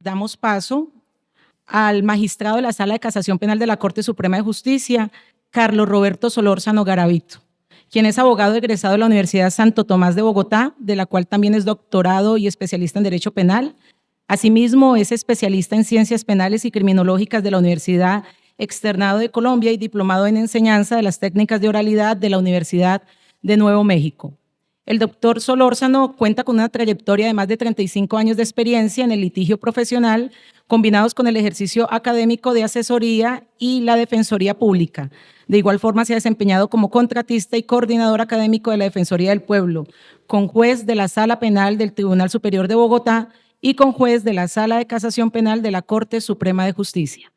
Damos paso al magistrado de la Sala de Casación Penal de la Corte Suprema de Justicia, Carlos Roberto Solórzano Garavito, quien es abogado egresado de la Universidad Santo Tomás de Bogotá, de la cual también es doctorado y especialista en Derecho Penal. Asimismo, es especialista en Ciencias Penales y Criminológicas de la Universidad Externado de Colombia y diplomado en Enseñanza de las Técnicas de Oralidad de la Universidad de Nuevo México. El doctor Solórzano cuenta con una trayectoria de más de 35 años de experiencia en el litigio profesional, combinados con el ejercicio académico de asesoría y la defensoría pública. De igual forma, se ha desempeñado como contratista y coordinador académico de la Defensoría del Pueblo, con juez de la Sala Penal del Tribunal Superior de Bogotá y con juez de la Sala de Casación Penal de la Corte Suprema de Justicia.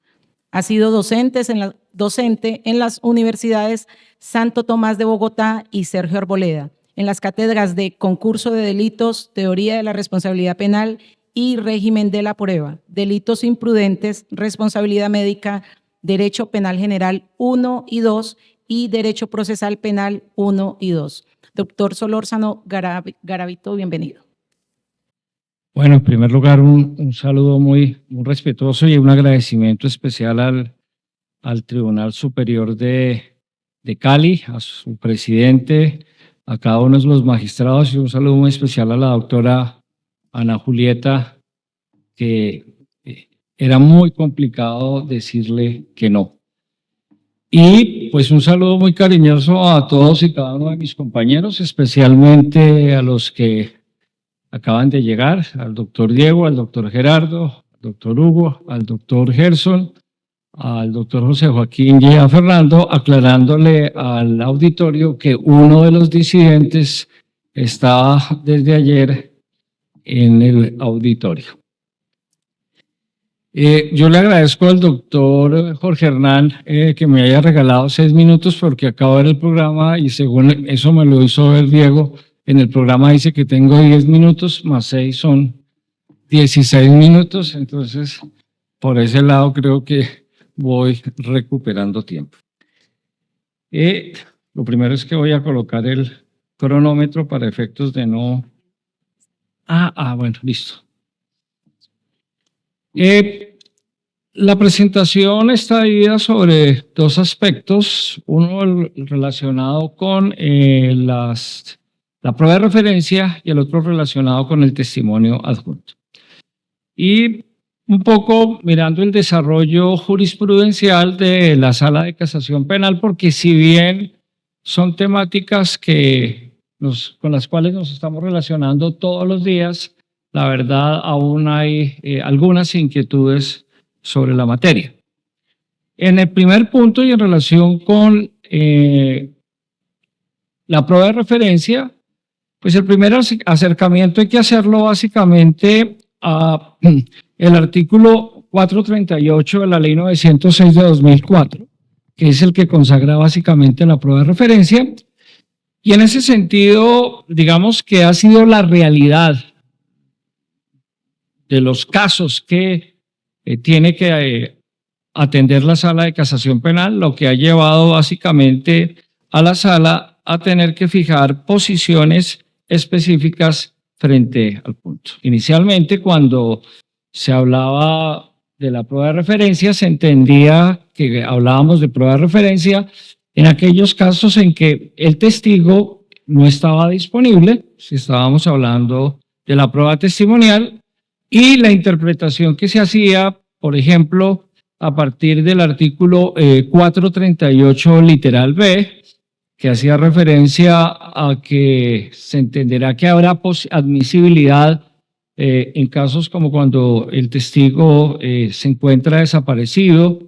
Ha sido docente en las universidades Santo Tomás de Bogotá y Sergio Arboleda, en las cátedras de Concurso de Delitos, Teoría de la Responsabilidad Penal y Régimen de la Prueba, Delitos Imprudentes, Responsabilidad Médica, Derecho Penal General 1 y 2 y Derecho Procesal Penal 1 y 2. Doctor Solórzano Garavito, bienvenido. Bueno, en primer lugar, un saludo muy respetuoso y un agradecimiento especial al Tribunal Superior de Cali, a su presidente, a cada uno de los magistrados, y un saludo muy especial a la doctora Ana Julieta, que era muy complicado decirle que no. Y pues un saludo muy cariñoso a todos y cada uno de mis compañeros, especialmente a los que acaban de llegar, al doctor Diego, al doctor Gerardo, al doctor Hugo, al doctor Gerson, al doctor José Joaquín y a Fernando, aclarándole al auditorio que uno de los disidentes estaba desde ayer en el auditorio. Yo le agradezco al doctor Jorge Hernán que me haya regalado 6 minutos porque acabo de ver el programa y según eso me lo hizo ver Diego. En el programa dice que tengo 10 minutos, más 6 son 16 minutos, entonces por ese lado creo que voy recuperando tiempo. Lo primero es que voy a colocar el cronómetro para efectos de no... bueno, listo. La presentación está dividida sobre 2 aspectos, uno relacionado con la prueba de referencia y el otro relacionado con el testimonio adjunto. Y un poco mirando el desarrollo jurisprudencial de la Sala de Casación Penal, porque si bien son temáticas con las cuales nos estamos relacionando todos los días, la verdad aún hay algunas inquietudes sobre la materia. En el primer punto y en relación con la prueba de referencia, pues el primer acercamiento hay que hacerlo básicamente a el artículo 438 de la Ley 906 de 2004, que es el que consagra básicamente la prueba de referencia. Y en ese sentido, digamos que ha sido la realidad de los casos que tiene que atender la Sala de Casación Penal, lo que ha llevado básicamente a la Sala a tener que fijar posiciones específicas frente al punto. Inicialmente, cuando se hablaba de la prueba de referencia, se entendía que hablábamos de prueba de referencia en aquellos casos en que el testigo no estaba disponible, si estábamos hablando de la prueba testimonial, y la interpretación que se hacía, por ejemplo, a partir del artículo 438 literal B, que hacía referencia a que se entenderá que habrá admisibilidad en casos como cuando el testigo se encuentra desaparecido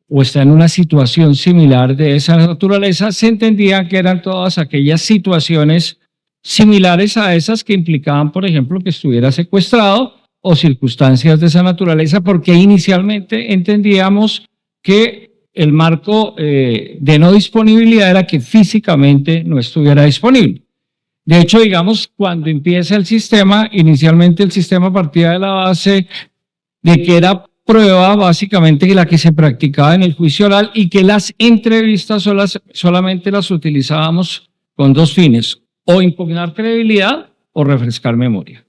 o está en una situación similar de esa naturaleza, se entendía que eran todas aquellas situaciones similares a esas que implicaban, por ejemplo, que estuviera secuestrado o circunstancias de esa naturaleza, porque inicialmente entendíamos que el marco de no disponibilidad era que físicamente no estuviera disponible. De hecho, digamos, cuando empieza el sistema, inicialmente el sistema partía de la base de que era prueba básicamente la que se practicaba en el juicio oral y que las entrevistas solamente las utilizábamos con 2 fines, o impugnar credibilidad o refrescar memoria.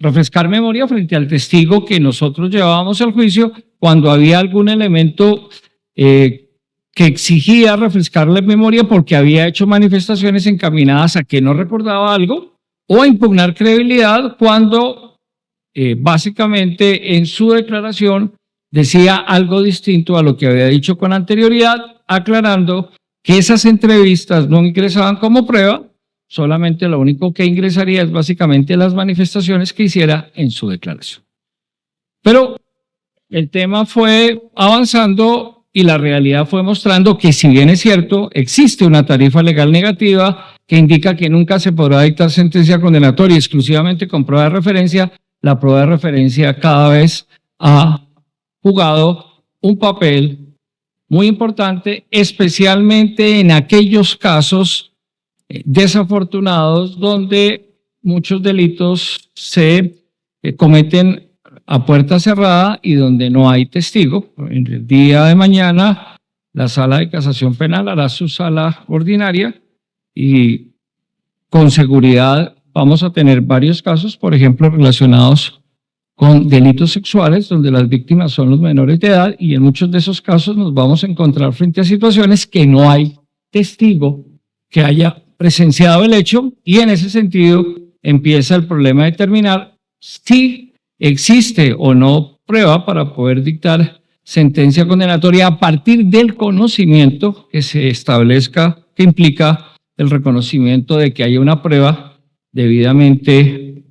refrescar memoria frente al testigo que nosotros llevábamos al juicio cuando había algún elemento que exigía refrescarle memoria porque había hecho manifestaciones encaminadas a que no recordaba algo o a impugnar credibilidad cuando básicamente en su declaración decía algo distinto a lo que había dicho con anterioridad, aclarando que esas entrevistas no ingresaban como prueba, solamente lo único que ingresaría es básicamente las manifestaciones que hiciera en su declaración. Pero el tema fue avanzando y la realidad fue mostrando que, si bien es cierto, existe una tarifa legal negativa que indica que nunca se podrá dictar sentencia condenatoria exclusivamente con prueba de referencia, la prueba de referencia cada vez ha jugado un papel muy importante, especialmente en aquellos casos desafortunados donde muchos delitos se cometen a puerta cerrada y donde no hay testigo. En el día de mañana la Sala de Casación Penal hará su sala ordinaria y con seguridad vamos a tener varios casos, por ejemplo, relacionados con delitos sexuales donde las víctimas son los menores de edad, y en muchos de esos casos nos vamos a encontrar frente a situaciones que no hay testigo que haya presenciado el hecho, y en ese sentido empieza el problema de determinar si existe o no prueba para poder dictar sentencia condenatoria a partir del conocimiento que se establezca, que implica el reconocimiento de que haya una prueba debidamente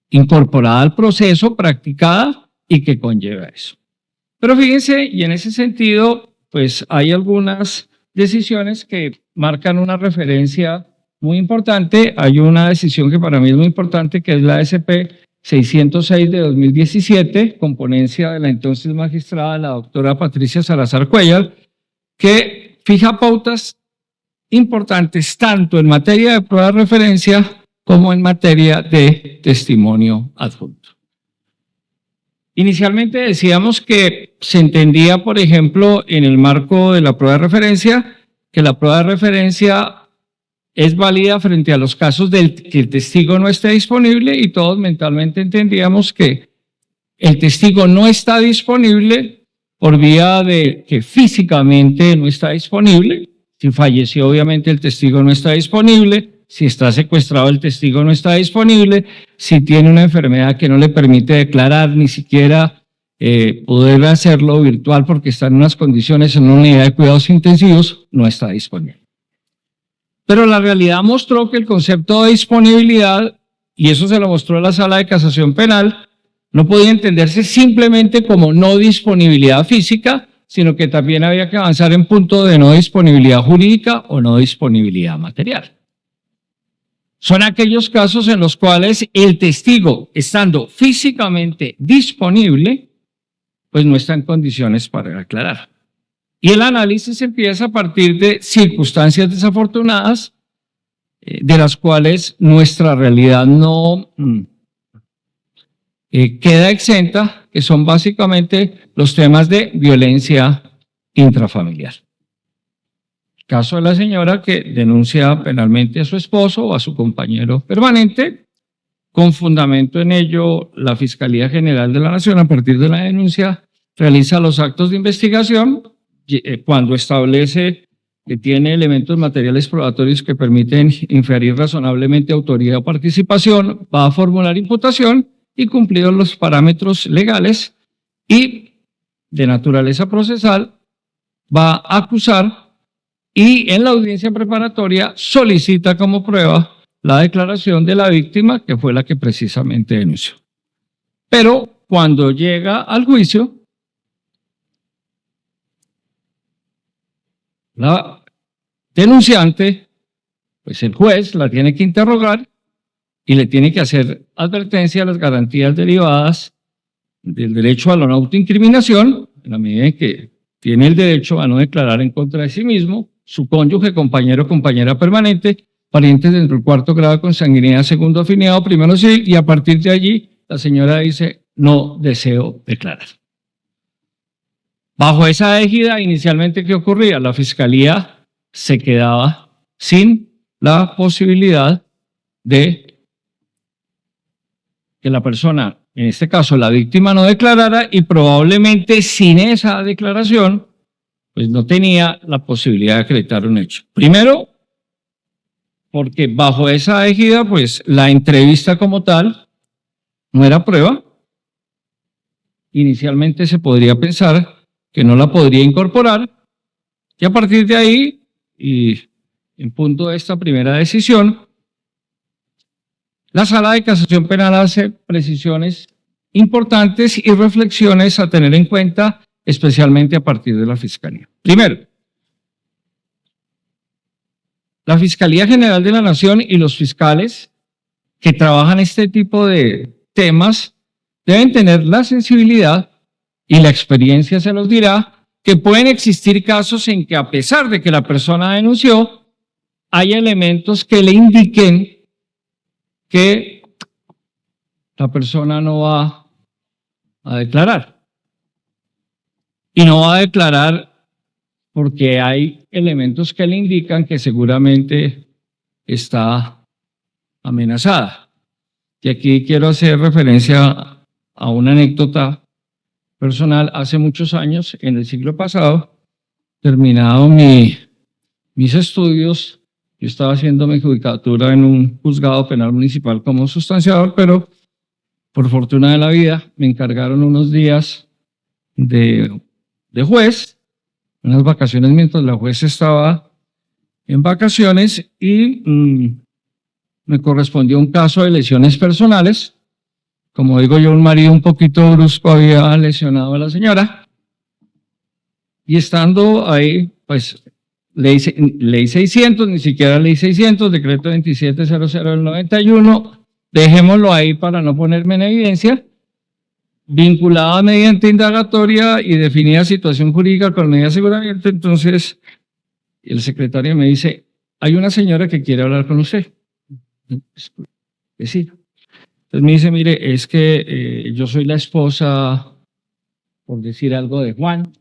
incorporada al proceso, practicada y que conlleva eso. Pero fíjense, y en ese sentido, pues hay algunas decisiones que marcan una referencia muy importante. Hay una decisión que para mí es muy importante, que es la SP 606 de 2017, con ponencia de la entonces magistrada, la doctora Patricia Salazar Cuellar, que fija pautas importantes tanto en materia de prueba de referencia como en materia de testimonio adjunto. Inicialmente decíamos que se entendía, por ejemplo, en el marco de la prueba de referencia, que la prueba de referencia es válida frente a los casos del que el testigo no esté disponible, y todos mentalmente entendíamos que el testigo no está disponible por vía de que físicamente no está disponible. Si falleció, obviamente el testigo no está disponible. Si está secuestrado, el testigo no está disponible. Si tiene una enfermedad que no le permite declarar, ni siquiera poder hacerlo virtual porque está en unas condiciones en una unidad de cuidados intensivos, no está disponible. Pero la realidad mostró que el concepto de disponibilidad, y eso se lo mostró la Sala de Casación Penal, no podía entenderse simplemente como no disponibilidad física, sino que también había que avanzar en punto de no disponibilidad jurídica o no disponibilidad material. Son aquellos casos en los cuales el testigo, estando físicamente disponible, pues no está en condiciones para aclarar. Y el análisis empieza a partir de circunstancias desafortunadas, de las cuales nuestra realidad no queda exenta, que son básicamente los temas de violencia intrafamiliar. Caso de la señora que denuncia penalmente a su esposo o a su compañero permanente. Con fundamento en ello, la Fiscalía General de la Nación, a partir de la denuncia, realiza los actos de investigación cuando establece que tiene elementos materiales probatorios que permiten inferir razonablemente autoría o participación, va a formular imputación y, cumplidos los parámetros legales y de naturaleza procesal, va a acusar, y en la audiencia preparatoria solicita como prueba la declaración de la víctima, que fue la que precisamente denunció. Pero cuando llega al juicio, la denunciante, pues el juez la tiene que interrogar y le tiene que hacer advertencia a las garantías derivadas del derecho a la no autoincriminación, en la medida en que tiene el derecho a no declarar en contra de sí mismo, su cónyuge, compañero o compañera permanente, parientes dentro del cuarto grado de consanguinidad, segundo afiliado, primero civil, y a partir de allí la señora dice: no deseo declarar. Bajo esa égida, inicialmente, ¿qué ocurría? La Fiscalía se quedaba sin la posibilidad de que la persona, en este caso la víctima, no declarara y probablemente sin esa declaración, pues no tenía la posibilidad de acreditar un hecho. Primero, porque bajo esa égida, pues la entrevista como tal no era prueba. Inicialmente se podría pensar que no la podría incorporar y a partir de ahí, y en punto de esta primera decisión, la Sala de Casación Penal hace precisiones importantes y reflexiones a tener en cuenta, especialmente a partir de la Fiscalía. Primero, la Fiscalía General de la Nación y los fiscales que trabajan este tipo de temas deben tener la sensibilidad y la experiencia se los dirá que pueden existir casos en que a pesar de que la persona denunció, hay elementos que le indiquen que la persona no va a declarar. Y no va a declarar porque hay elementos que le indican que seguramente está amenazada. Y aquí quiero hacer referencia a una anécdota personal. Hace muchos años, en el siglo pasado, terminado mis estudios, yo estaba haciendo mi judicatura en un juzgado penal municipal como sustanciador, pero por fortuna de la vida me encargaron unos días de juez, unas vacaciones mientras la juez estaba en vacaciones y me correspondió un caso de lesiones personales. Como digo yo, un marido un poquito brusco había lesionado a la señora y estando ahí, pues ley 600, ni siquiera ley 600, decreto 2700 del 91, dejémoslo ahí para no ponerme en evidencia, vinculada mediante indagatoria y definida situación jurídica con medida de aseguramiento. Entonces el secretario me dice, hay una señora que quiere hablar con usted. Sí. Entonces me dice, mire, es que yo soy la esposa, por decir algo, de Juan,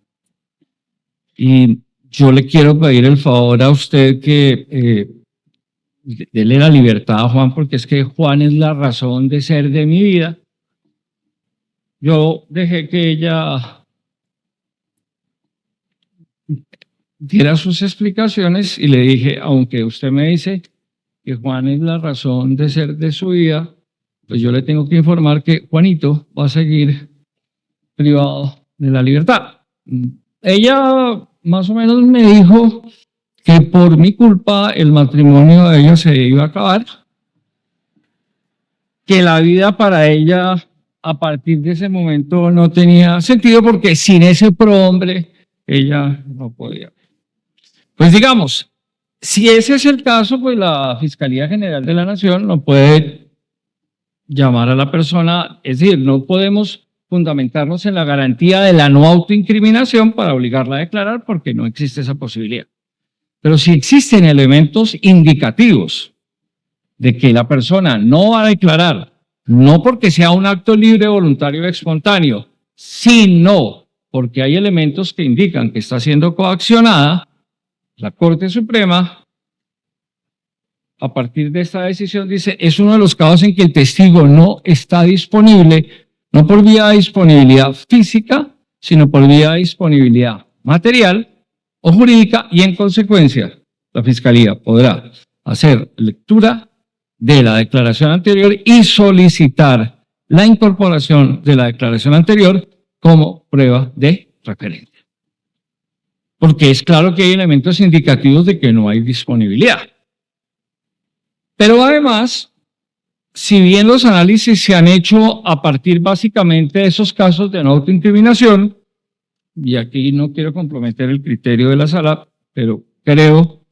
y yo le quiero pedir el favor a usted que dele la libertad a Juan, porque es que Juan es la razón de ser de mi vida. Yo dejé que ella diera sus explicaciones y le dije, aunque usted me dice que Juan es la razón de ser de su vida, pues yo le tengo que informar que Juanito va a seguir privado de la libertad. Ella más o menos me dijo que por mi culpa el matrimonio de ella se iba a acabar, que la vida para ella a partir de ese momento no tenía sentido porque sin ese prohombre ella no podía. Pues digamos, si ese es el caso, pues la Fiscalía General de la Nación no puede llamar a la persona, es decir, no podemos fundamentarnos en la garantía de la no autoincriminación para obligarla a declarar porque no existe esa posibilidad. Pero si existen elementos indicativos de que la persona no va a declarar, no porque sea un acto libre, voluntario o espontáneo, sino porque hay elementos que indican que está siendo coaccionada, la Corte Suprema, a partir de esta decisión, dice, es uno de los casos en que el testigo no está disponible, no por vía de disponibilidad física, sino por vía de disponibilidad material o jurídica, y en consecuencia, la Fiscalía podrá hacer lectura de la declaración anterior y solicitar la incorporación de la declaración anterior como prueba de referencia. Porque es claro que hay elementos indicativos de que no hay disponibilidad. Pero además, si bien los análisis se han hecho a partir básicamente de esos casos de no autoincriminación, y aquí no quiero comprometer el criterio de la sala, pero creo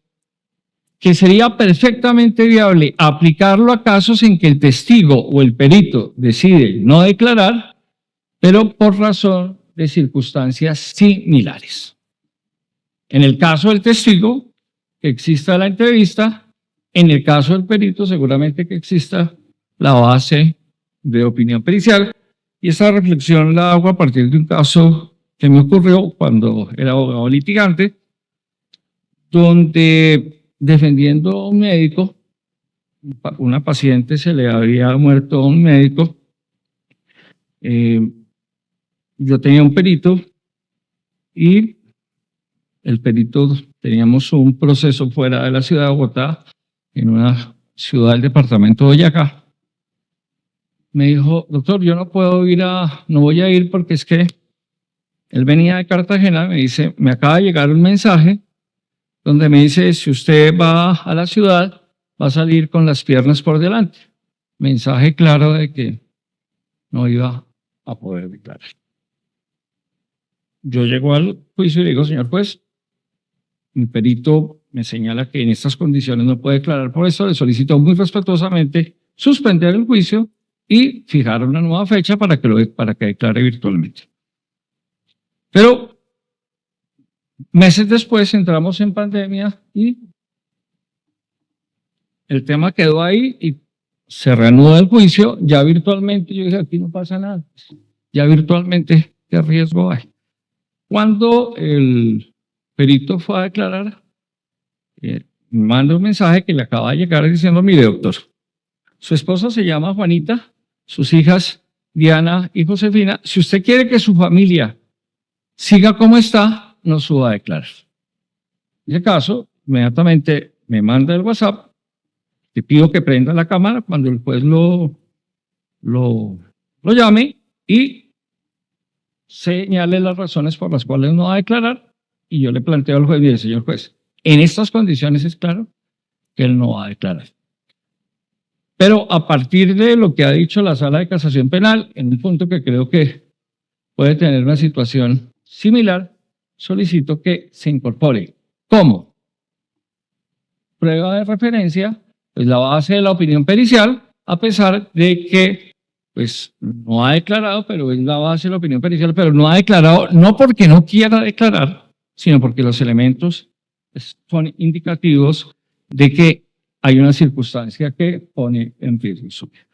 que sería perfectamente viable aplicarlo a casos en que el testigo o el perito decide no declarar, pero por razón de circunstancias similares. En el caso del testigo, que exista la entrevista. En el caso del perito, seguramente que exista la base de opinión pericial. Y esa reflexión la hago a partir de un caso que me ocurrió cuando era abogado litigante, donde defendiendo a un médico, una paciente se le había muerto a un médico. Yo tenía un perito y el perito, teníamos un proceso fuera de la ciudad de Bogotá, en una ciudad del departamento de Boyacá. Me dijo, doctor, yo no voy a ir porque es que él venía de Cartagena, me dice, me acaba de llegar un mensaje donde me dice, si usted va a la ciudad, va a salir con las piernas por delante. Mensaje claro de que no iba a poder declarar. Yo llego al juicio y le digo, señor juez, mi perito me señala que en estas condiciones no puede declarar, por eso le solicito muy respetuosamente suspender el juicio y fijar una nueva fecha para que declare virtualmente. Pero meses después entramos en pandemia y el tema quedó ahí y se reanuda el juicio ya virtualmente. Yo dije, aquí no pasa nada, ya virtualmente, ¿qué riesgo hay? Cuando el perito fue a declarar, me manda un mensaje que le acaba de llegar diciendo, mire doctor, su esposa se llama Juanita, sus hijas Diana y Josefina, si usted quiere que su familia siga como está, no suba a declarar. En ese caso, inmediatamente me manda el WhatsApp, le pido que prenda la cámara cuando el juez lo llame y señale las razones por las cuales no va a declarar y yo le planteo al juez, mire señor juez, en estas condiciones es claro que él no va a declarar. Pero a partir de lo que ha dicho la Sala de Casación Penal, en un punto que creo que puede tener una situación similar, solicito que se incorpore. ¿Cómo? Prueba de referencia, pues la base de la opinión pericial, a pesar de que pues no ha declarado, pero es la base de la opinión pericial, pero no ha declarado, no porque no quiera declarar, sino porque los elementos son indicativos de que hay una circunstancia que pone en riesgo su vida.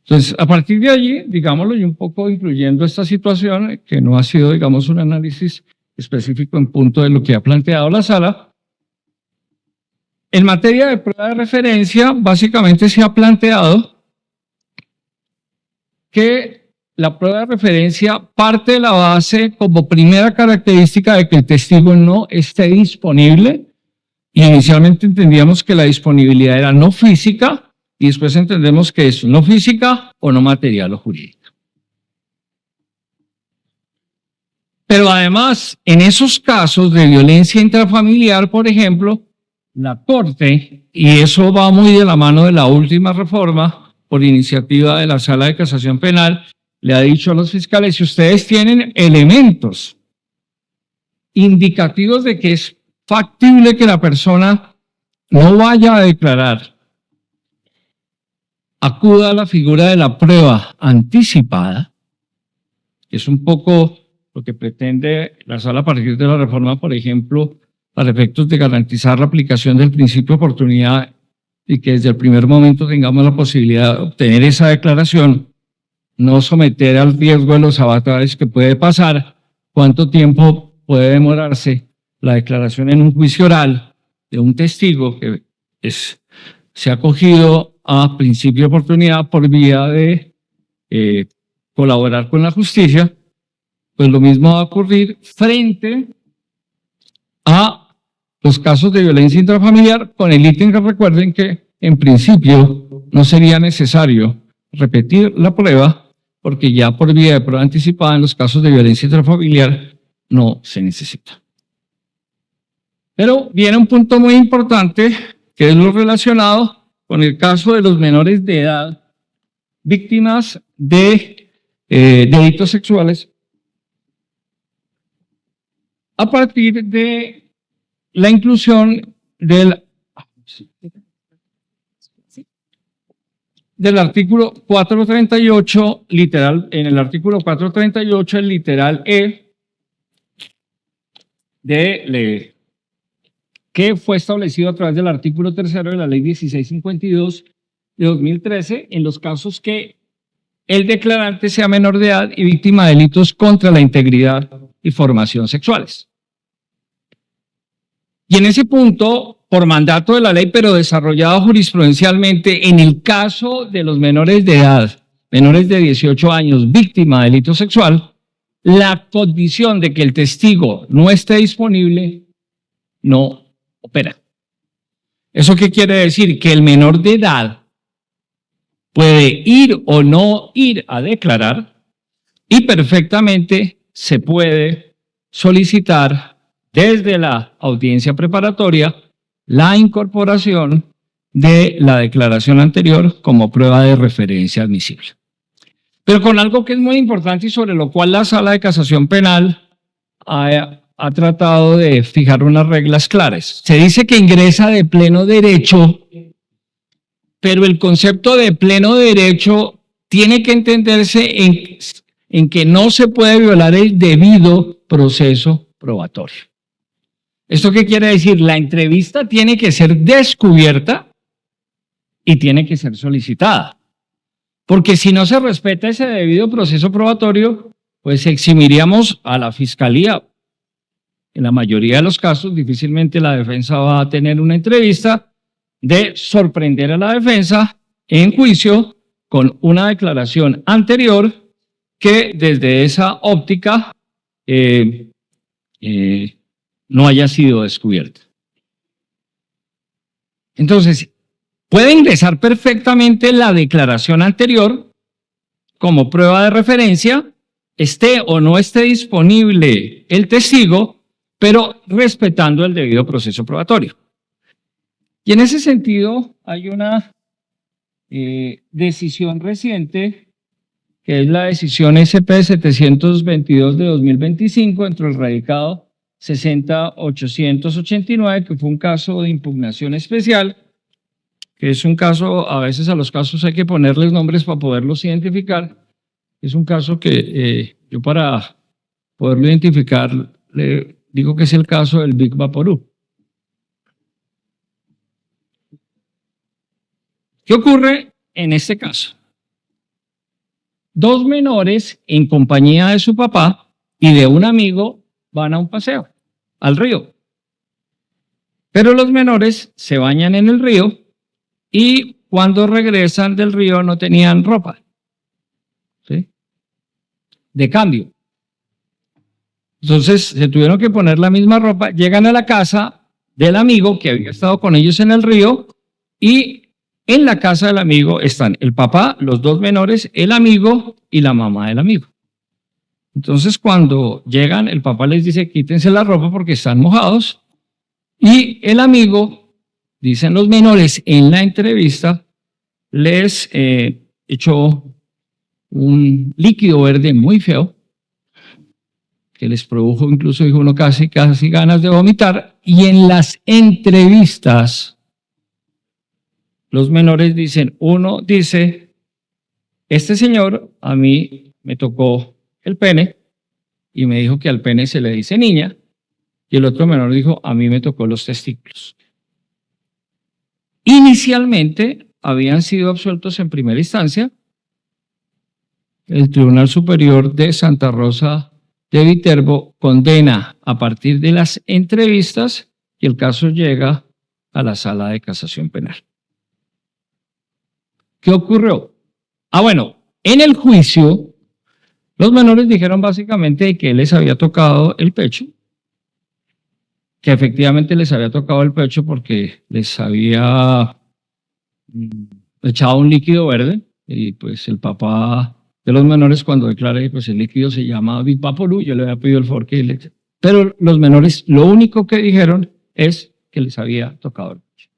Entonces, a partir de allí, digámoslo, y un poco incluyendo esta situación, que no ha sido, digamos, un análisis específico en punto de lo que ha planteado la sala, en materia de prueba de referencia, básicamente se ha planteado que la prueba de referencia parte de la base como primera característica de que el testigo no esté disponible. Y inicialmente entendíamos que la disponibilidad era no física y después entendemos que es no física o no material o jurídica. Pero además, en esos casos de violencia intrafamiliar, por ejemplo, la Corte, y eso va muy de la mano de la última reforma por iniciativa de la Sala de Casación Penal, le ha dicho a los fiscales, si ustedes tienen elementos indicativos de que es factible que la persona no vaya a declarar, acuda a la figura de la prueba anticipada, que es un poco lo que pretende la sala a partir de la reforma, por ejemplo, para efectos de garantizar la aplicación del principio de oportunidad y que desde el primer momento tengamos la posibilidad de obtener esa declaración, no someter al riesgo de los avatares que puede pasar, cuánto tiempo puede demorarse la declaración en un juicio oral de un testigo que se ha acogido a principio de oportunidad por vía de colaborar con la justicia, pues lo mismo va a ocurrir frente a los casos de violencia intrafamiliar, con el ítem que recuerden que en principio no sería necesario repetir la prueba porque ya por vía de prueba anticipada en los casos de violencia intrafamiliar no se necesita. Pero viene un punto muy importante que es lo relacionado con el caso de los menores de edad víctimas de delitos sexuales a partir de la inclusión del artículo 438, literal, en el artículo 438, el literal E que fue establecido a través del artículo 3 de la Ley 1652 de 2013, en los casos que el declarante sea menor de edad y víctima de delitos contra la integridad y formación sexuales. Y en ese punto, por mandato de la ley, pero desarrollado jurisprudencialmente, en el caso de los menores de edad, menores de 18 años, víctima de delito sexual, la condición de que el testigo no esté disponible no opera. ¿Eso qué quiere decir? Que el menor de edad puede ir o no ir a declarar y perfectamente se puede solicitar desde la audiencia preparatoria la incorporación de la declaración anterior como prueba de referencia admisible. Pero con algo que es muy importante y sobre lo cual la Sala de Casación Penal ha tratado de fijar unas reglas claras. Se dice que ingresa de pleno derecho, pero el concepto de pleno derecho tiene que entenderse en que no se puede violar el debido proceso probatorio. ¿Esto qué quiere decir? La entrevista tiene que ser descubierta y tiene que ser solicitada. Porque si no se respeta ese debido proceso probatorio, pues eximiríamos a la fiscalía. En la mayoría de los casos, difícilmente la defensa va a tener una entrevista de sorprender a la defensa en juicio con una declaración anterior que desde esa óptica no haya sido descubierta. Entonces, puede ingresar perfectamente la declaración anterior como prueba de referencia, esté o no esté disponible el testigo, pero respetando el debido proceso probatorio. Y en ese sentido hay una decisión reciente, que es la decisión SP 722 de 2025, dentro del radicado 60889, que fue un caso de impugnación especial, que es un caso, a veces a los casos hay que ponerles nombres para poderlos identificar. Es un caso que yo para poderlo identificar le digo que es el caso del Big Vaporú. ¿Qué ocurre en este caso? Dos menores en compañía de su papá y de un amigo van a un paseo al río. Pero los menores se bañan en el río y cuando regresan del río no tenían ropa, ¿sí?, de cambio. Entonces se tuvieron que poner la misma ropa, llegan a la casa del amigo que había estado con ellos en el río y en la casa del amigo están el papá, los dos menores, el amigo y la mamá del amigo. Entonces cuando llegan, el papá les dice quítense la ropa porque están mojados y el amigo, dicen los menores en la entrevista, les echó un líquido verde muy feo que les produjo, incluso dijo uno, casi ganas de vomitar. Y en las entrevistas, los menores dicen, uno dice, este señor a mí me tocó el pene y me dijo que al pene se le dice niña, y el otro menor dijo, a mí me tocó los testículos. Inicialmente habían sido absueltos en primera instancia. El Tribunal Superior de Santa Rosa de Viterbo condena a partir de las entrevistas y el caso llega a la Sala de Casación Penal. ¿Qué ocurrió? Bueno, en el juicio los menores dijeron básicamente que les había tocado el pecho, que efectivamente les había tocado el pecho porque les había echado un líquido verde y pues el papá de los menores cuando declara que pues el líquido se llama Big Vaporú, yo le había pedido el favor que le... Pero los menores lo único que dijeron es que les había tocado el pecho.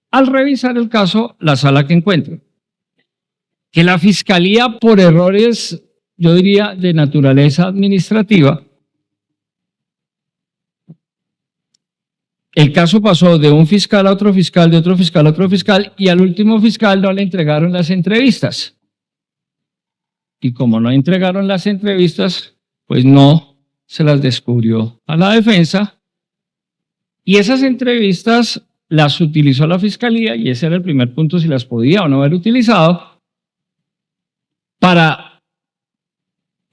Al revisar el caso, la sala que encuentra que la fiscalía por errores, yo diría, de naturaleza administrativa, el caso pasó de un fiscal a otro fiscal, de otro fiscal a otro fiscal, y al último fiscal no le entregaron las entrevistas. Y como no entregaron las entrevistas, pues no se las descubrió a la defensa. Y esas entrevistas las utilizó la fiscalía, y ese era el primer punto, si las podía o no haber utilizado, para,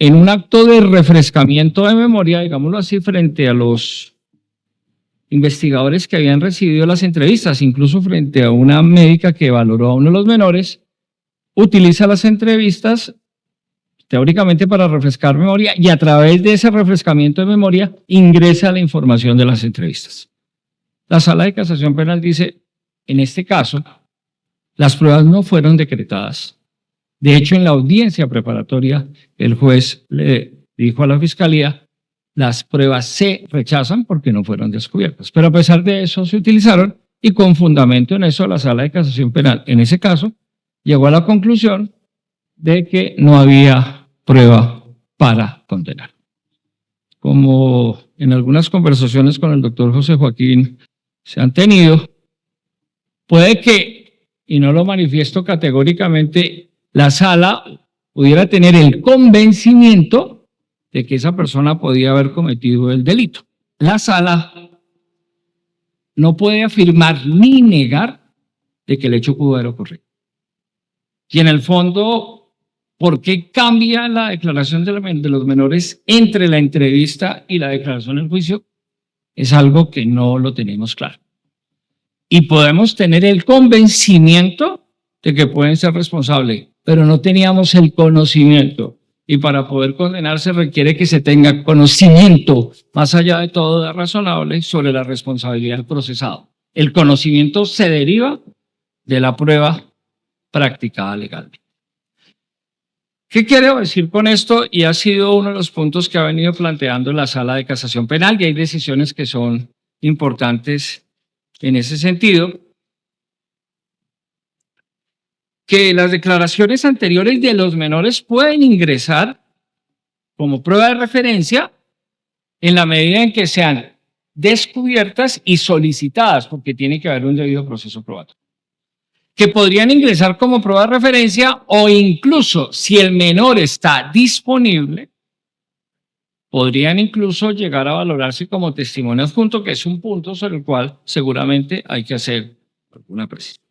en un acto de refrescamiento de memoria, digámoslo así, frente a los investigadores que habían recibido las entrevistas, incluso frente a una médica que valoró a uno de los menores, utiliza las entrevistas teóricamente para refrescar memoria y a través de ese refrescamiento de memoria ingresa la información de las entrevistas. La Sala de Casación Penal dice, en este caso, las pruebas no fueron decretadas. De hecho, en la audiencia preparatoria, el juez le dijo a la Fiscalía, las pruebas se rechazan porque no fueron descubiertas. Pero a pesar de eso se utilizaron y con fundamento en eso la Sala de Casación Penal, en ese caso, llegó a la conclusión de que no había prueba para condenar. Como en algunas conversaciones con el doctor José Joaquín se han tenido, puede que, y no lo manifiesto categóricamente, la sala pudiera tener el convencimiento de que esa persona podía haber cometido el delito. La sala no puede afirmar ni negar de que el hecho pudo haber ocurrido. Y en el fondo, ¿por qué cambia la declaración de los menores entre la entrevista y la declaración en el juicio? Es algo que no lo tenemos claro. Y podemos tener el convencimiento de que pueden ser responsables, pero no teníamos el conocimiento. Y para poder condenar se requiere que se tenga conocimiento, más allá de todo razonable, sobre la responsabilidad del procesado. El conocimiento se deriva de la prueba practicada legalmente. ¿Qué quiero decir con esto? Y ha sido uno de los puntos que ha venido planteando la Sala de Casación Penal, y hay decisiones que son importantes en ese sentido, que las declaraciones anteriores de los menores pueden ingresar como prueba de referencia en la medida en que sean descubiertas y solicitadas, porque tiene que haber un debido proceso probatorio. Que podrían ingresar como prueba de referencia o incluso, si el menor está disponible, podrían incluso llegar a valorarse como testimonio adjunto, que es un punto sobre el cual seguramente hay que hacer alguna precisión.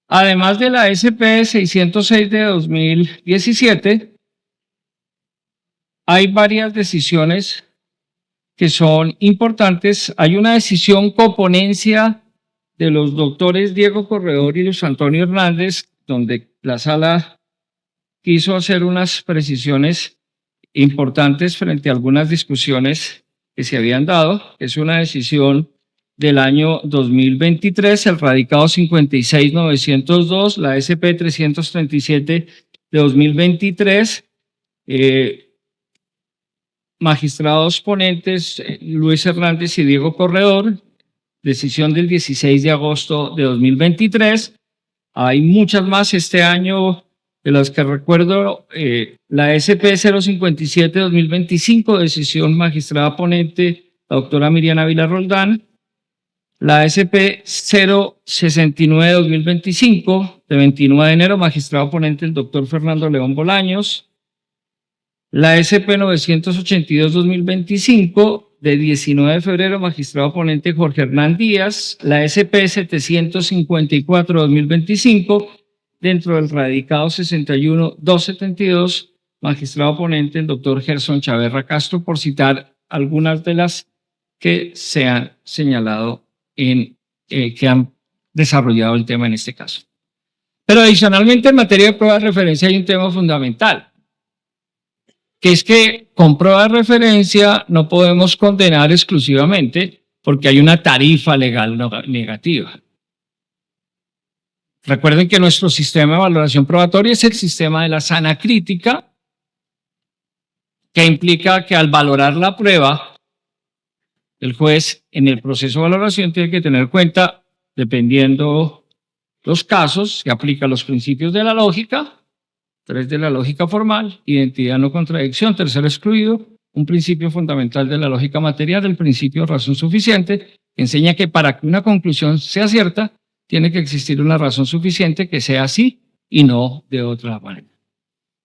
Además de la SP 606 de 2017, hay varias decisiones que son importantes. Hay una decisión coponencia de los doctores Diego Corredor y Luis Antonio Hernández, donde la sala quiso hacer unas precisiones importantes frente a algunas discusiones que se habían dado. Es una decisión del año 2023, el radicado 56902, la SP 337 de 2023, magistrados ponentes Luis Hernández y Diego Corredor, decisión del 16 de agosto de 2023. Hay muchas más este año, de las que recuerdo, la SP 057 de 2025, decisión magistrada ponente la doctora Miriam Ávila Roldán, la SP 069 de 2025, de 29 de enero, magistrado ponente el doctor Fernando León Bolaños, la SP 982-2025, de 19 de febrero, magistrado ponente Jorge Hernán Díaz, la SP 754-2025, dentro del radicado 61-272, magistrado ponente el doctor Gerson Chaverra Castro, por citar algunas de las que se han señalado que han desarrollado el tema en este caso. Pero adicionalmente en materia de pruebas de referencia hay un tema fundamental, que es que con prueba de referencia no podemos condenar exclusivamente porque hay una tarifa legal negativa. Recuerden que nuestro sistema de valoración probatoria es el sistema de la sana crítica, que implica que al valorar la prueba, el juez en el proceso de valoración tiene que tener en cuenta, dependiendo los casos, se aplican los principios de la lógica, 3 de la lógica formal, identidad no contradicción, tercero excluido, un principio fundamental de la lógica material, el principio de razón suficiente, que enseña que para que una conclusión sea cierta, tiene que existir una razón suficiente que sea así y no de otra manera.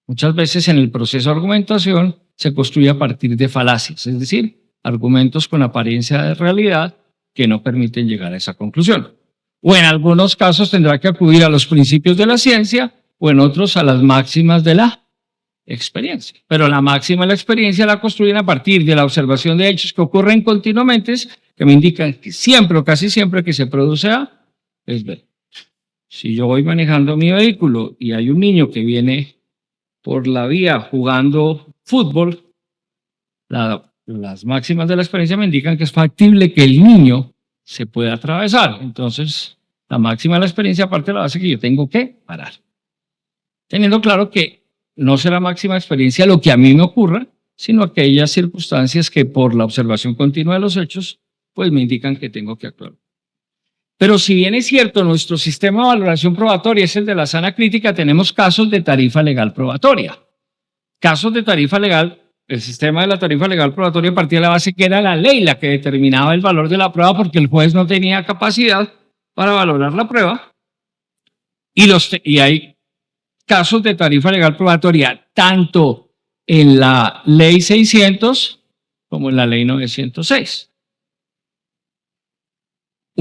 Muchas veces en el proceso de argumentación se construye a partir de falacias, es decir, argumentos con apariencia de realidad que no permiten llegar a esa conclusión. O en algunos casos tendrá que acudir a los principios de la ciencia o en otros a las máximas de la experiencia. Pero la máxima de la experiencia la construyen a partir de la observación de hechos que ocurren continuamente, que me indican que siempre o casi siempre que se produce A es B. Si yo voy manejando mi vehículo y hay un niño que viene por la vía jugando fútbol, las máximas de la experiencia me indican que es factible que el niño se pueda atravesar. Entonces, la máxima de la experiencia parte de la base que yo tengo que parar. Teniendo claro que no será máxima experiencia lo que a mí me ocurra, sino aquellas circunstancias que por la observación continua de los hechos, pues me indican que tengo que actuar. Pero si bien es cierto, nuestro sistema de valoración probatoria es el de la sana crítica, tenemos casos de tarifa legal probatoria. Casos de tarifa legal, el sistema de la tarifa legal probatoria partía de la base que era la ley la que determinaba el valor de la prueba porque el juez no tenía capacidad para valorar la prueba. Y hay casos de tarifa legal probatoria tanto en la ley 600 como en la ley 906.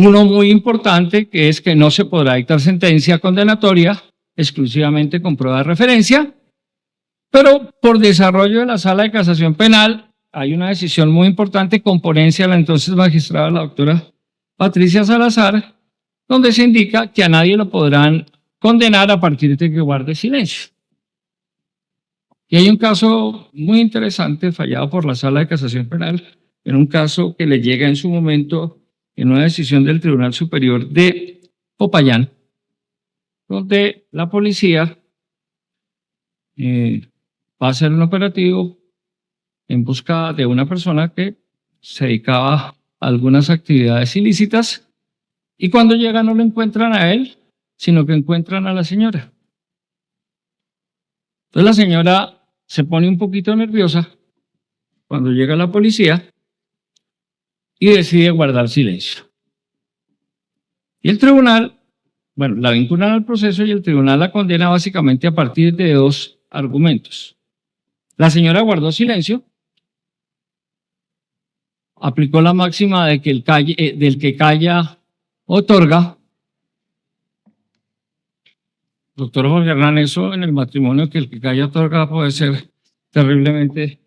Uno muy importante que es que no se podrá dictar sentencia condenatoria exclusivamente con prueba de referencia, pero por desarrollo de la Sala de Casación Penal hay una decisión muy importante con ponencia de la entonces magistrada, la doctora Patricia Salazar, donde se indica que a nadie lo podrán condenar a partir de que guarde silencio. Y hay un caso muy interesante fallado por la Sala de Casación Penal, en un caso que le llega en su momento en una decisión del Tribunal Superior de Popayán, donde la policía va a hacer un operativo en busca de una persona que se dedicaba a algunas actividades ilícitas y cuando llegan no lo encuentran a él, sino que encuentran a la señora. Entonces la señora se pone un poquito nerviosa cuando llega la policía y decide guardar silencio. Y el tribunal, bueno, la vinculan al proceso y el tribunal la condena básicamente a partir de dos argumentos. La señora guardó silencio, aplicó la máxima de que del que calla otorga. Doctor Jorge Hernán, eso en el matrimonio que el que calla otorga puede ser terriblemente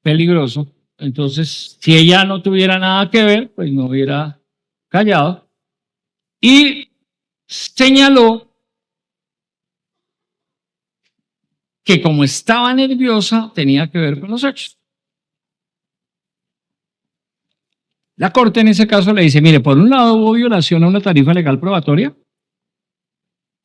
peligroso. Entonces, si ella no tuviera nada que ver, pues no hubiera callado. Y señaló que como estaba nerviosa, tenía que ver con los hechos. La Corte en ese caso le dice, mire, por un lado hubo violación a una tarifa legal probatoria.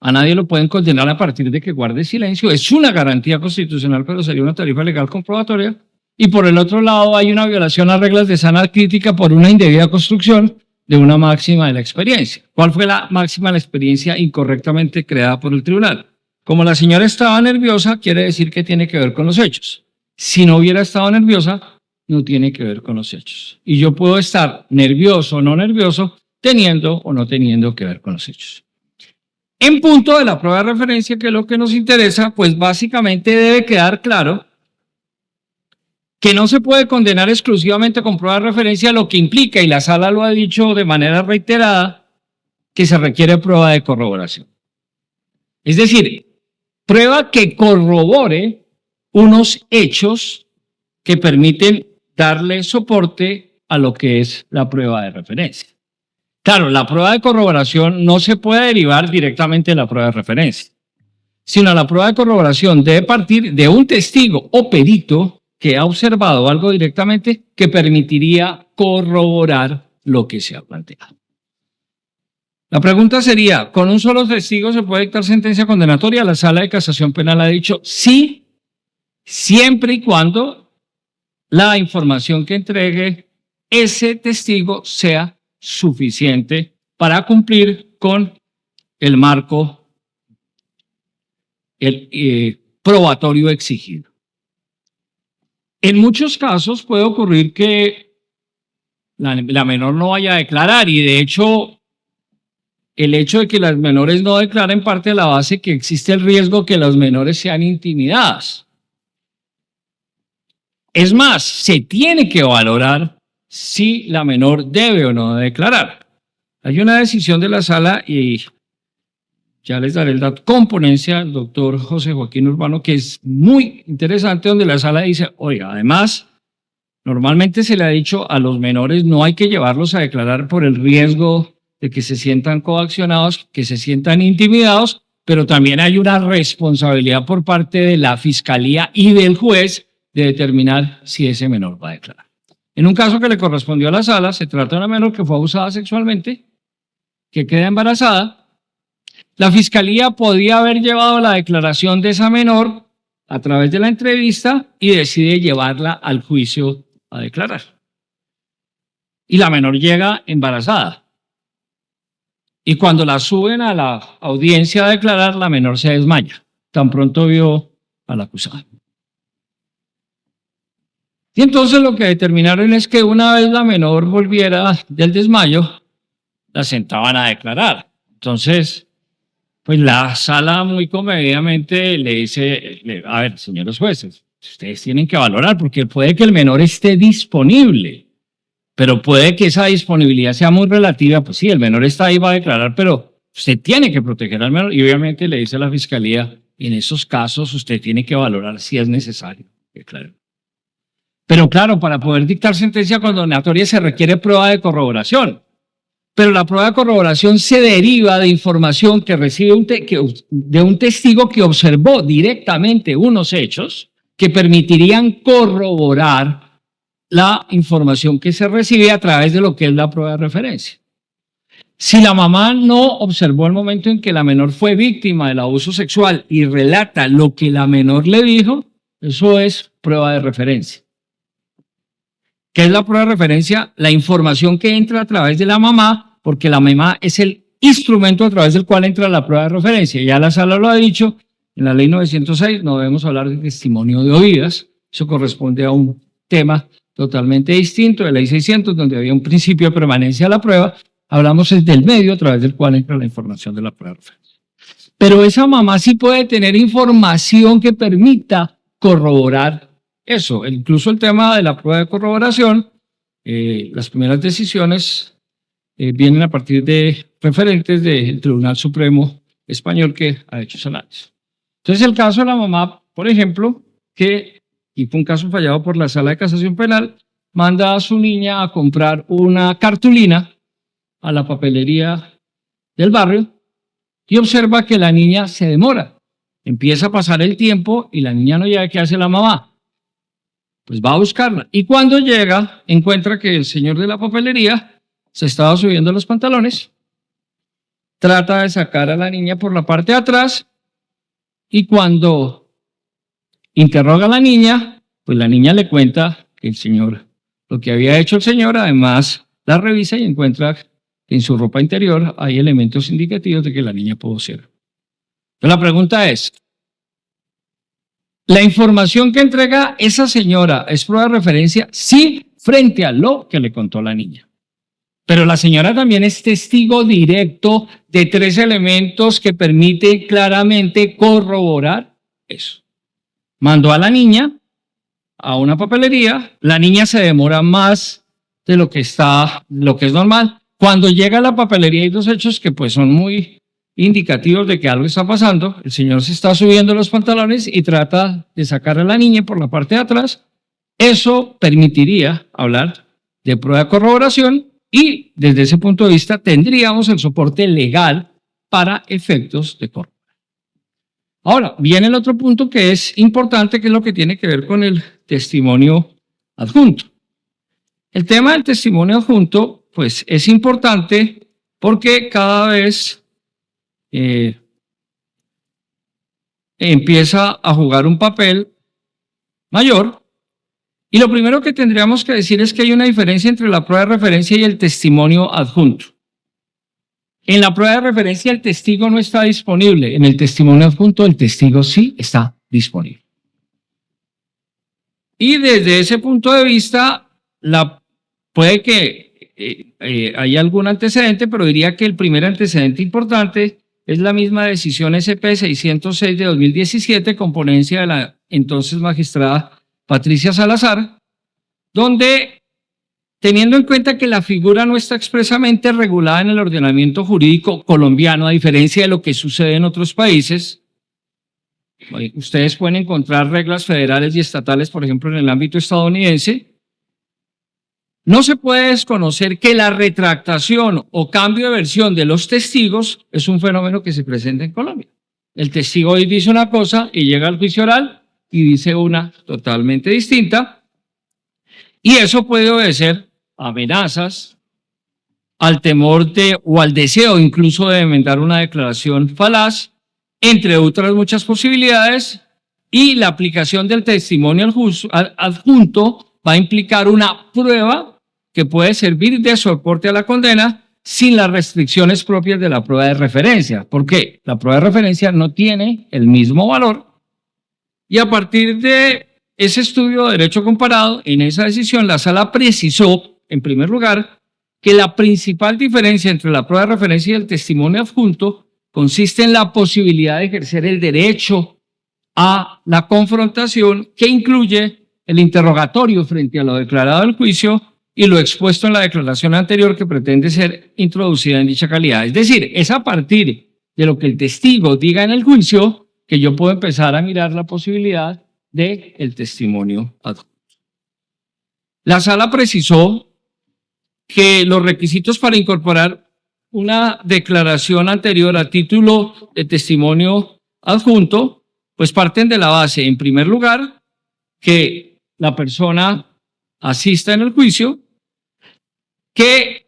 A nadie lo pueden condenar a partir de que guarde silencio. Es una garantía constitucional, pero sería una tarifa legal comprobatoria. Y por el otro lado hay una violación a reglas de sana crítica por una indebida construcción de una máxima de la experiencia. ¿Cuál fue la máxima de la experiencia incorrectamente creada por el tribunal? Como la señora estaba nerviosa, quiere decir que tiene que ver con los hechos. Si no hubiera estado nerviosa, no tiene que ver con los hechos. Y yo puedo estar nervioso o no nervioso, teniendo o no teniendo que ver con los hechos. En punto de la prueba de referencia, que es lo que nos interesa, pues básicamente debe quedar claro que no se puede condenar exclusivamente con prueba de referencia, lo que implica, y la sala lo ha dicho de manera reiterada, que se requiere prueba de corroboración. Es decir, prueba que corrobore unos hechos que permiten darle soporte a lo que es la prueba de referencia. Claro, la prueba de corroboración no se puede derivar directamente de la prueba de referencia, sino la prueba de corroboración debe partir de un testigo o perito que ha observado algo directamente que permitiría corroborar lo que se ha planteado. La pregunta sería, ¿con un solo testigo se puede dictar sentencia condenatoria? La Sala de Casación Penal ha dicho sí, siempre y cuando la información que entregue ese testigo sea suficiente para cumplir con el marco probatorio exigido. En muchos casos puede ocurrir que la menor no vaya a declarar y de hecho el hecho de que las menores no declaren parte de la base que existe el riesgo que las menores sean intimidadas. Es más, se tiene que valorar si la menor debe o no declarar. Hay una decisión de la sala y ya les daré el dato con ponencia del doctor José Joaquín Urbano, que es muy interesante, donde la sala dice, oiga, además, Normalmente se le ha dicho a los menores no hay que llevarlos a declarar por el riesgo de que se sientan coaccionados, que se sientan intimidados, pero también hay una responsabilidad por parte de la fiscalía y del juez de determinar si ese menor va a declarar. En un caso que le correspondió a la sala, se trata de una menor que fue abusada sexualmente, que queda embarazada. La fiscalía podía haber llevado la declaración de esa menor a través de la entrevista y decide llevarla al juicio a declarar. Y la menor llega embarazada. Y cuando la suben a la audiencia a declarar, la menor se desmaya. Tan pronto vio al acusado. Y entonces lo que determinaron es que una vez la menor volviera del desmayo, la sentaban a declarar. Entonces, pues la sala muy comedidamente le dice, a ver, señores jueces, ustedes tienen que valorar porque puede que el menor esté disponible, pero puede que esa disponibilidad sea muy relativa. Pues sí, el menor está ahí, va a declarar, pero usted tiene que proteger al menor. Y obviamente le dice a la fiscalía, en esos casos usted tiene que valorar si es necesario declarar. Pero claro, para poder dictar sentencia condenatoria se requiere prueba de corroboración. Pero la prueba de corroboración se deriva de información que recibe de un testigo que observó directamente unos hechos que permitirían corroborar la información que se recibe a través de lo que es la prueba de referencia. Si la mamá no observó el momento en que la menor fue víctima del abuso sexual y relata lo que la menor le dijo, eso es prueba de referencia. ¿Qué es la prueba de referencia? La información que entra a través de la mamá, porque la mamá es el instrumento a través del cual entra la prueba de referencia. Ya la sala lo ha dicho, en la ley 906 no debemos hablar de testimonio de oídas, eso corresponde a un tema totalmente distinto de ley 600, donde había un principio de permanencia de la prueba, hablamos es del medio a través del cual entra la información de la prueba de referencia. Pero esa mamá sí puede tener información que permita corroborar eso. Incluso el tema de la prueba de corroboración, las primeras decisiones vienen a partir de referentes del Tribunal Supremo Español que ha hecho ese análisis. Entonces el caso de la mamá, por ejemplo, y fue un caso fallado por la Sala de Casación Penal, manda a su niña a comprar una cartulina a la papelería del barrio y observa que la niña se demora. Empieza a pasar el tiempo y la niña no llega. ¿Qué hace la mamá? Pues va a buscarla. Y cuando llega, encuentra que el señor de la papelería se estaba subiendo los pantalones, trata de sacar a la niña por la parte de atrás y cuando interroga a la niña, pues la niña le cuenta que el señor, lo que había hecho el señor, además la revisa y encuentra que en su ropa interior hay elementos indicativos de que la niña pudo ser. Entonces la pregunta es, ¿la información que entrega esa señora es prueba de referencia? Sí, frente a lo que le contó la niña. Pero la señora también es testigo directo de 3 elementos que permiten claramente corroborar eso. Mandó a la niña a una papelería, la niña se demora más de lo que es normal. Cuando llega a la papelería hay 2 hechos que pues son muy indicativos de que algo está pasando. El señor se está subiendo los pantalones y trata de sacar a la niña por la parte de atrás. Eso permitiría hablar de prueba de corroboración y desde ese punto de vista tendríamos el soporte legal para efectos de corroboración. Ahora, viene el otro punto que es importante, que es lo que tiene que ver con el testimonio adjunto. El tema del testimonio adjunto, pues es importante porque cada vez empieza a jugar un papel mayor. Y lo primero que tendríamos que decir es que hay una diferencia entre la prueba de referencia y el testimonio adjunto. En la prueba de referencia el testigo no está disponible, en el testimonio adjunto el testigo sí está disponible. Y desde ese punto de vista, puede que haya algún antecedente, pero diría que el primer antecedente importante es la misma decisión SP 606 de 2017, con ponencia de la entonces magistrada Patricia Salazar, donde, teniendo en cuenta que la figura no está expresamente regulada en el ordenamiento jurídico colombiano, a diferencia de lo que sucede en otros países, ustedes pueden encontrar reglas federales y estatales, por ejemplo, en el ámbito estadounidense, No se puede desconocer que la retractación o cambio de versión de los testigos es un fenómeno que se presenta en Colombia. El testigo hoy dice una cosa y llega al juicio oral y dice una totalmente distinta. Y eso puede obedecer a amenazas, al temor de o al deseo incluso de enmendar una declaración falaz, entre otras muchas posibilidades, y la aplicación del testimonio adjunto va a implicar una prueba que puede servir de soporte a la condena sin las restricciones propias de la prueba de referencia. ¿Por qué? La prueba de referencia no tiene el mismo valor y a partir de ese estudio de derecho comparado, en esa decisión la sala precisó, en primer lugar, que la principal diferencia entre la prueba de referencia y el testimonio adjunto consiste en la posibilidad de ejercer el derecho a la confrontación que incluye el interrogatorio frente a lo declarado del juicio y lo expuesto en la declaración anterior que pretende ser introducida en dicha calidad. Es decir, es a partir de lo que el testigo diga en el juicio que yo puedo empezar a mirar la posibilidad del testimonio adjunto. La sala precisó que los requisitos para incorporar una declaración anterior a título de testimonio adjunto, pues parten de la base, en primer lugar, que la persona asista en el juicio, que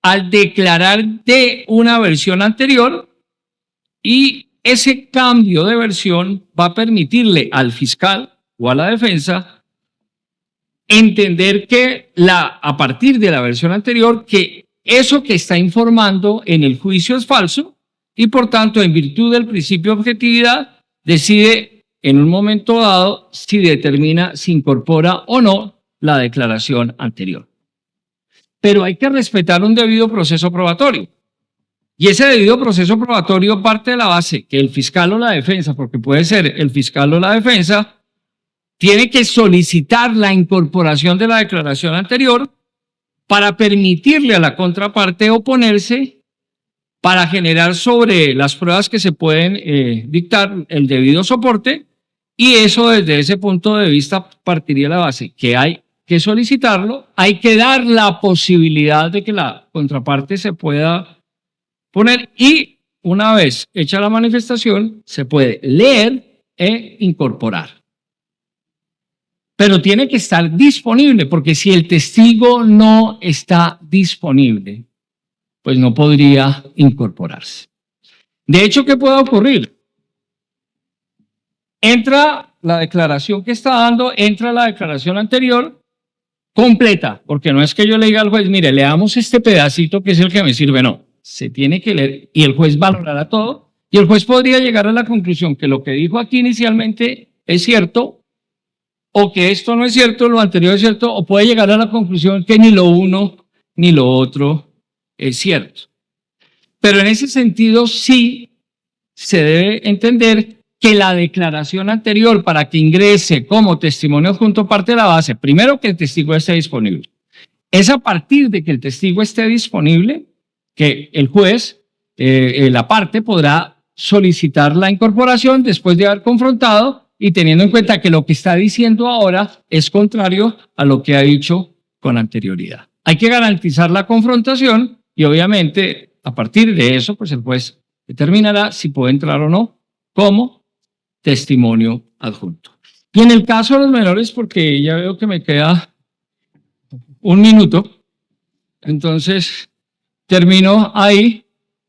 al declarar de una versión anterior y ese cambio de versión va a permitirle al fiscal o a la defensa entender que a partir de la versión anterior, que eso que está informando en el juicio es falso y por tanto, en virtud del principio de objetividad, decide en un momento dado si determina si incorpora o no la declaración anterior. Pero hay que respetar un debido proceso probatorio. Y ese debido proceso probatorio parte de la base que el fiscal o la defensa, porque puede ser el fiscal o la defensa, tiene que solicitar la incorporación de la declaración anterior para permitirle a la contraparte oponerse, para generar sobre las pruebas que se pueden dictar el debido soporte, y eso desde ese punto de vista partiría de la base que hay que solicitarlo, hay que dar la posibilidad de que la contraparte se pueda poner y una vez hecha la manifestación se puede leer e incorporar. Pero tiene que estar disponible, porque si el testigo no está disponible, pues no podría incorporarse. De hecho, ¿qué puede ocurrir? Entra la declaración que está dando, entra la declaración anterior completa, porque no es que yo le diga al juez, mire, leamos este pedacito que es el que me sirve, no. Se tiene que leer y el juez valorará todo y el juez podría llegar a la conclusión que lo que dijo aquí inicialmente es cierto o que esto no es cierto, lo anterior es cierto, o puede llegar a la conclusión que ni lo uno ni lo otro es cierto. Pero en ese sentido sí se debe entender que la declaración anterior para que ingrese como testimonio adjunto parte de la base, primero que el testigo esté disponible. Es a partir de que el testigo esté disponible que el juez, la parte, podrá solicitar la incorporación después de haber confrontado y teniendo en cuenta que lo que está diciendo ahora es contrario a lo que ha dicho con anterioridad. Hay que garantizar la confrontación y obviamente a partir de eso pues el juez determinará si puede entrar o no como testimonio adjunto. Y en el caso de los menores, porque ya veo que me queda un minuto, entonces termino ahí.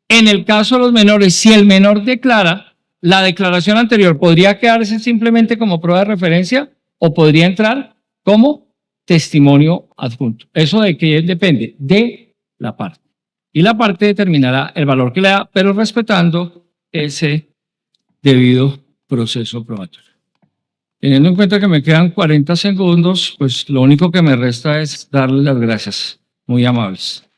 En el caso de los menores, si el menor declara, la declaración anterior podría quedarse simplemente como prueba de referencia o podría entrar como testimonio adjunto. Eso de que depende de la parte. Y la parte determinará el valor que le da, pero respetando ese debido proceso probatorio. Teniendo en cuenta que me quedan 40 segundos, pues lo único que me resta es darles las gracias. Muy amables.